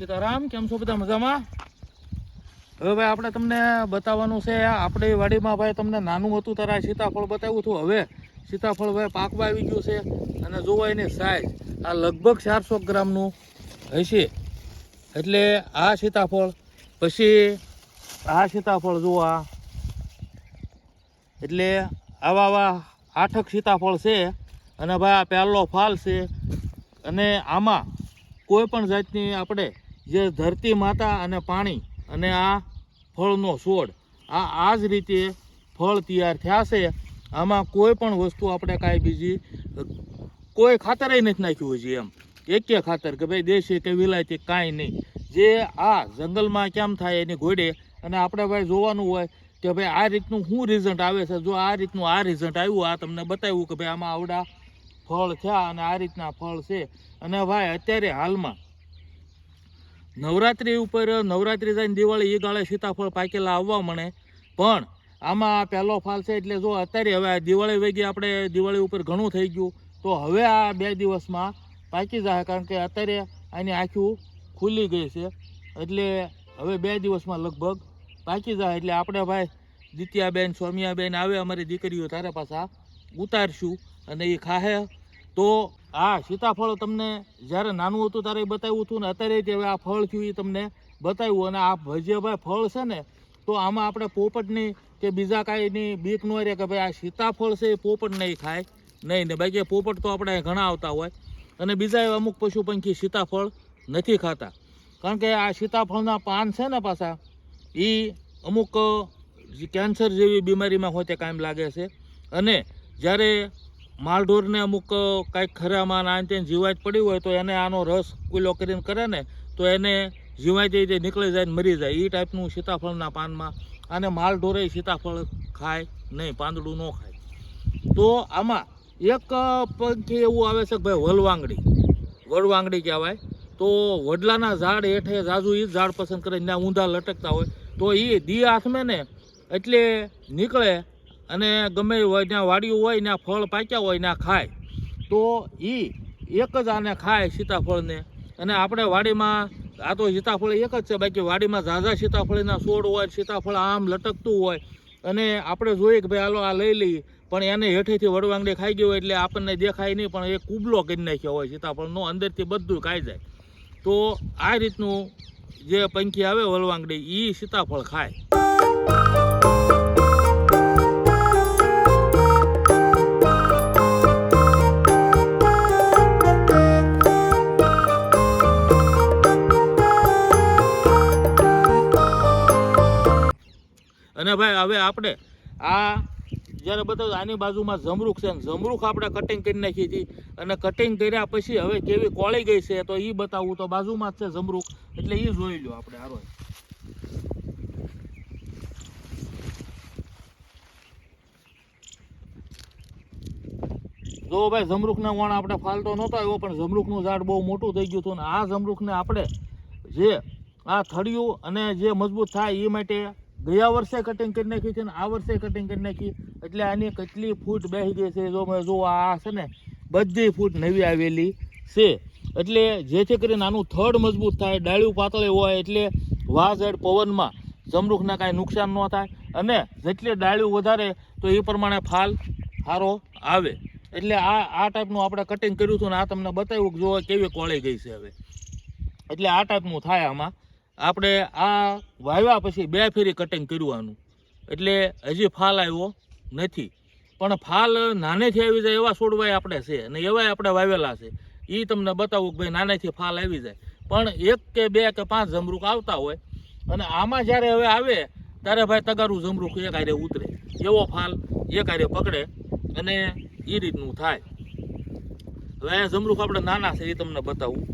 સીતારામ, કેમ છો બધા? મજામાં? હવે ભાઈ આપણે તમને બતાવવાનું છે આપણી વાડીમાં ભાઈ તમને નાનું હતું ત્યારે સીતાફળ બતાવ્યું હતું. હવે સીતાફળ ભાઈ પાકવા આવી ગયું છે અને જોવા એની સાઈઝ આ લગભગ 400 ગ્રામનું હશે. એટલે આ સીતાફળ પછી આ સીતાફળ જોવા એટલે આવા 8 સીતાફળ છે અને ભાઈ આ પહેલો ફાલ છે. અને આમાં કોઈ પણ જાતની આપણે જે ધરતી માતા અને પાણી અને આ ફળનો છોડ આ જ રીતે ફળ તૈયાર થયા છે. આમાં કોઈ પણ વસ્તુ આપણે કાંઈ બીજી કોઈ ખાતરેય નથી નાખ્યું છે એમ એક ખાતર કે ભાઈ દેશી કે વિલાયતી કાંઈ નહીં. જે આ જંગલમાં કેમ થાય એની ઘોડે અને આપણે ભાઈ જોવાનું હોય કે ભાઈ આ રીતનું શું રિઝલ્ટ આવે છે. જો આ રીતનું આ રિઝલ્ટ આવ્યું, આ તમને બતાવ્યું કે ભાઈ આમાં આવડા ફળ થયા અને આ રીતના ફળ છે. અને ભાઈ અત્યારે હાલમાં નવરાત્રિ ઉપર નવરાત્રિ જઈને દિવાળી એ ગાળે સીતાફળ પાકેલા આવવા મળે. પણ આમાં પહેલો ફાલ છે એટલે જો અત્યારે હવે દિવાળી વગી આપણે દિવાળી ઉપર ઘણું થઈ ગયું તો હવે આ 2 દિવસમાં પાકી જાય, કારણ કે અત્યારે આની આંખું ખુલી ગઈ છે. એટલે હવે 2 દિવસમાં લગભગ પાકી જાય. એટલે આપણે ભાઈ દિત્યાબેન સોમિયાબેન આવે અમારી દીકરીઓ તારે પાછા ઉતારશું અને એ ખાહે. તો આ સીતાફળ તમને જ્યારે નાનું હતું ત્યારે બતાવ્યું હતું ને અત્યારે જ હવે આ ફળ થયું એ તમને બતાવ્યું. અને આ જે ભાઈ ફળ છે ને તો આમાં આપણે પોપટની કે બીજા કાંઈની બીક ન રહે કે ભાઈ આ સીતાફળ છે એ પોપટ નહીં ખાય નહીં ને. બાકી પોપટ તો આપણે ઘણા આવતા હોય અને બીજા અમુક પશુ પંખી સીતાફળ નથી ખાતા, કારણ કે આ સીતાફળના પાન છે ને પાછા એ અમુક કેન્સર જેવી બીમારીમાં હોય તે કાયમ લાગે છે. અને જ્યારે માલઢોરને અમુક કાંઈક ખરામાં આ તેને જીવાત પડી હોય તો એને આનો રસ કુલો કરીને કરે ને તો એને જીવાત જે નીકળી જાય ને મરી જાય. એ ટાઈપનું સીતાફળના પાનમાં અને માલઢોરે સીતાફળ ખાય નહીં, પાંદડું ન ખાય. તો આમાં એક પંખી એવું આવે છે કે ભાઈ વડવાંગડી કહેવાય. તો વડલાના ઝાડ હેઠે જાજુ એ જ ઝાડ પસંદ કરે, ત્યાં ઊંધા લટકતા હોય તો એ દી હાથમે ને એટલે નીકળે અને ગમે હોય ત્યાં વાડિયું હોય ત્યાં ફળ પાક્યા હોય ત્યાં ખાય. તો એ એક જ આને ખાય સીતાફળને. અને આપણે વાડીમાં આ તો સીતાફળ એક જ છે, બાકી વાડીમાં ઝાઝા સીતાફળના છોડ હોય, સીતાફળ આમ લટકતું હોય અને આપણે જોઈએ કે ભાઈ હાલો આ લઈ લઈએ, પણ એને હેઠેથી વડવાંગડી ખાઈ ગયો હોય એટલે આપણને દેખાય નહીં, પણ એ કુબલો કરી નાખ્યો હોય સીતાફળનો, અંદરથી બધું ખાઈ જાય. તો આ રીતનું જે પંખી આવે વડવાંગડી એ સીતાફળ ખાય. અને ભાઈ હવે આપણે આ જ્યારે બતાવ્યું આની બાજુમાં જમરૂખ છે, જમરૂખ આપણે કટિંગ કરી નાખી હતી અને કટિંગ કર્યા પછી હવે કેવી કોળી ગઈ છે તો એ બતાવવું. તો બાજુમાં જ છે જમરૂખ એટલે એ જોઈ લો આપણે. હારો જો ભાઈ જમરૂખના વણ આપણે ફાલતો નહોતો આવ્યો, પણ જમરૂખનું ઝાડ બહુ મોટું થઈ ગયું હતું. ને આ જમરૂખને આપણે જે આ થળિયું અને જે મજબૂત થાય એ માટે ગયા વર્ષે કટિંગ કરી નાખી છે ને આ વર્ષે કટિંગ કરી નાખી. એટલે આની કેટલી ફૂટ બેસી ગઈ છે જો આ છે ને બધી ફૂટ નવી આવેલી છે. એટલે જેથી કરીને આનું થડ મજબૂત થાય, ડાળિયું પાતળી હોય એટલે વાઝડ પવનમાં જમરૂખને કાંઈ નુકસાન ન થાય. અને જેટલી ડાળિયું વધારે તો એ પ્રમાણે ફાલ સારો આવે. એટલે આ ટાઈપનું આપણે કટિંગ કર્યું હતું ને આ તમને બતાવ્યું કે જો કેવી કોળી ગઈ છે હવે. એટલે આ ટાઈપનું થાય આમાં. આપણે આ વાવ્યા પછી 2 ફેરી કટિંગ કરવાનું એટલે હજી ફાલ આવ્યો નથી. પણ ફાલ નાનેથી આવી જાય એવા છોડવાય આપણે છે અને એવાય આપણે વાવેલા છે. એ તમને બતાવું કે ભાઈ નાનેથી ફાલ આવી જાય. પણ 1 કે 2 કે 5 જમરૂખ આવતા હોય અને આમાં જ્યારે હવે આવે ત્યારે ભાઈ તગારું જમરૂખ એક હારે ઉતરે, એવો ફાલ એક હારે પકડે અને એ રીતનું થાય. હવે અહીંયા જમરૂખ આપણે નાના છે એ તમને બતાવું.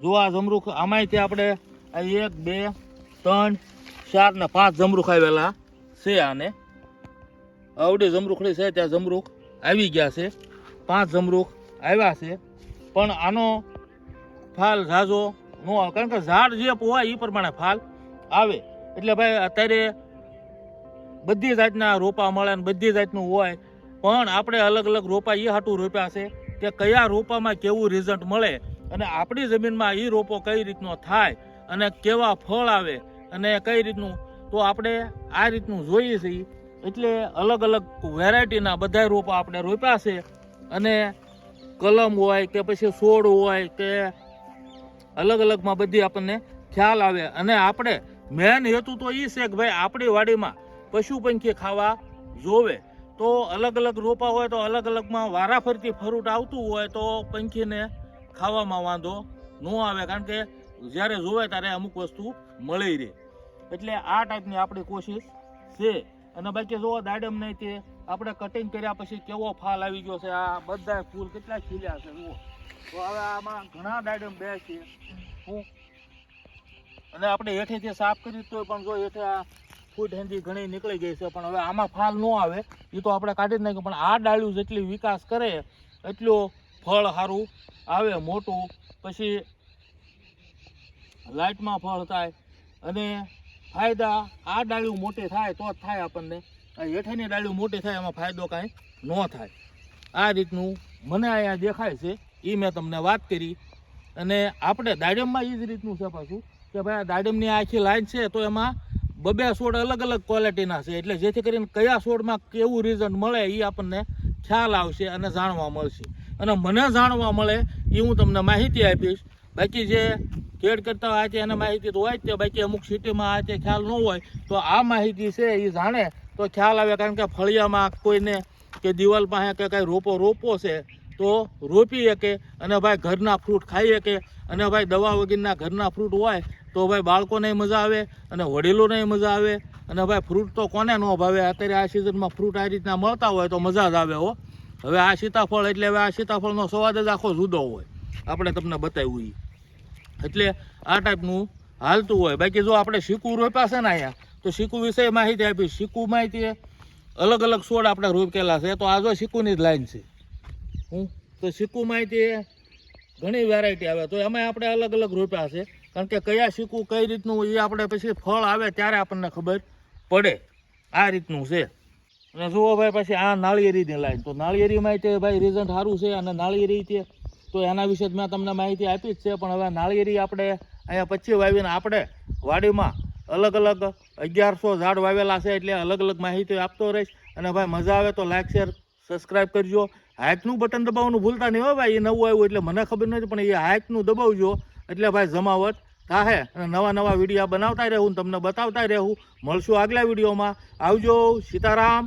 જો આ જમરૂખ આમાંયથી આપણે આ 1 2 3 4 ને 5 જમરૂખ આવેલા છે. આને આવડી જમરૂખડી છે ત્યાં જમરૂખ આવી ગયા છે. 5 જમરૂખ આવ્યા છે. પણ આનો ફાલ ઝાઝો ન આવે, કારણ કે ઝાડ જે હોય એ પ્રમાણે ફાલ આવે. એટલે ભાઈ અત્યારે બધી જાતના રોપા મળે ને બધી જાતનું હોય, પણ આપણે અલગ અલગ રોપા એ હાટું રોપ્યા છે કે કયા રોપામાં કેવું રિઝલ્ટ મળે અને આપણી જમીનમાં એ રોપો કઈ રીતનો થાય અને કેવા ફળ આવે અને કઈ રીતનું, તો આપણે આ રીતનું જોઈએ છીએ. એટલે અલગ અલગ વેરાયટીના બધા રોપા આપણે રોપ્યા છે. અને કલમ હોય કે પછી છોડ હોય કે અલગ અલગમાં બધી આપણને ખ્યાલ આવે. અને આપણે મેન હેતુ તો એ છે કે ભાઈ આપણી વાડીમાં પશુ પંખી ખાવા જોવે. તો અલગ અલગ રોપા હોય તો અલગ અલગમાં વારાફરતી ફ્રૂટ આવતું હોય તો પંખીને ખાવામાં વાંધો ન આવે, કારણ કે જ્યારે જોવે ત્યારે અમુક વસ્તુ મળી રહે. એટલે આ ટાઈપની આપણી કોશિશ છે. અને બાકી જો દાડમ નહીં તે આપણે કટિંગ કર્યા પછી કેવો ફાલ આવી ગયો છે. આ બધા ફૂલ કેટલા ખીલ્યા છે જુઓ. તો હવે આમાં ઘણા દાડમ બે છે. અને આપણે હેઠેથી સાફ કરી તો પણ જો હેઠે આ ફૂટ હેન્ડી ઘણી નીકળી ગઈ છે, પણ હવે આમાં ફાલ ન આવે એ તો આપણે કાઢી જ નાખ્યું. પણ આ ડાળ્યું જેટલી વિકાસ કરે એટલું ફળ સારું આવે મોટું. પછી લાઇટમાં ફળ થાય અને ફાયદા આ ડાળ્યું મોટી થાય તો જ થાય આપણને. હેઠેની ડાળ્યું મોટી થાય એમાં ફાયદો કાંઈ ન થાય. આ રીતનું મને અહીંયા દેખાય છે એ મેં તમને વાત કરી. અને આપણે દાડમમાં એ જ રીતનું છે પાછું કે ભાઈ દાડમની આખી લાઈન છે તો એમાં 2 છોડ અલગ અલગ ક્વોલિટીના છે. એટલે જેથી કરીને કયા છોડમાં કેવું રિઝલ્ટ મળે એ આપણને ખ્યાલ આવશે અને જાણવા મળશે. અને મને જાણવા મળે એ હું તમને માહિતી આપીશ. બાકી જે કેડ કરતા હોય છે એને માહિતી તો હોય જ છે, બાકી અમુક સિટીમાં આ તે ખ્યાલ ન હોય તો આ માહિતી છે એ જાણે તો ખ્યાલ આવે. કારણ કે ફળિયામાં કોઈને કે દિવાલ પાસે કે કાંઈ રોપો છે તો રોપી શકે અને ભાઈ ઘરના ફ્રૂટ ખાઈ શકે. અને ભાઈ દવા વગરના ઘરના ફ્રૂટ હોય તો ભાઈ બાળકોને મજા આવે અને વડીલોને મજા આવે. અને ભાઈ ફ્રૂટ તો કોને ન ભાવે? અત્યારે આ સિઝનમાં ફ્રૂટ આ રીતના મળતા હોય તો મજા જ આવે. હવે આ સીતાફળ એટલે હવે આ સીતાફળનો સ્વાદ જ આખો જુદો હોય, આપણે તમને બતાવ્યું એ. એટલે આ ટાઈપનું હાલતું હોય. બાકી જો આપણે શીકુ રોપ્યા છે ને અહીંયા, તો શીકુ વિશે માહિતી આપી. શીકુ માહિતી અલગ અલગ છોડ આપણે રોપેલા છે. તો આ જો શીકુની જ લાઈન છે. તો શીકુ માહિતી ઘણી વેરાયટી આવે તો એમાં આપણે અલગ અલગ રોપ્યા છે. કારણ કે કયા શીકુ કઈ રીતનું એ આપણે પછી ફળ આવે ત્યારે આપણને ખબર પડે. આ રીતનું છે. અને જુઓ ભાઈ પછી આ નાળિયેરીની લાઈન, તો નાળિયેરીમાં તે ભાઈ રિઝલ્ટ સારું છે. અને નાળિયેરી તે તો એના વિશે જ મેં તમને માહિતી આપી જ છે. પણ હવે નાળિયેરી આપણે અહીંયા 25 વાવીને આપણે વાડીમાં અલગ અલગ 1100 ઝાડ વાવેલા છે. એટલે અલગ અલગ માહિતી આપતો રહીશ. અને ભાઈ મજા આવે તો લાઈક શેર સબસ્ક્રાઈબ કરજો. હાઇકનું બટન દબાવવાનું ભૂલતા નહીં હો ભાઈ. એ નવું આવ્યું એટલે મને ખબર નથી, પણ એ હાઇકનું દબાવજો એટલે ભાઈ જમાવટ થાહે. અને નવા વિડીયો બનાવતા રહેવું, તમને બતાવતા રહેવું. મળશું આગલા વિડીયોમાં. આવજો. સીતારામ.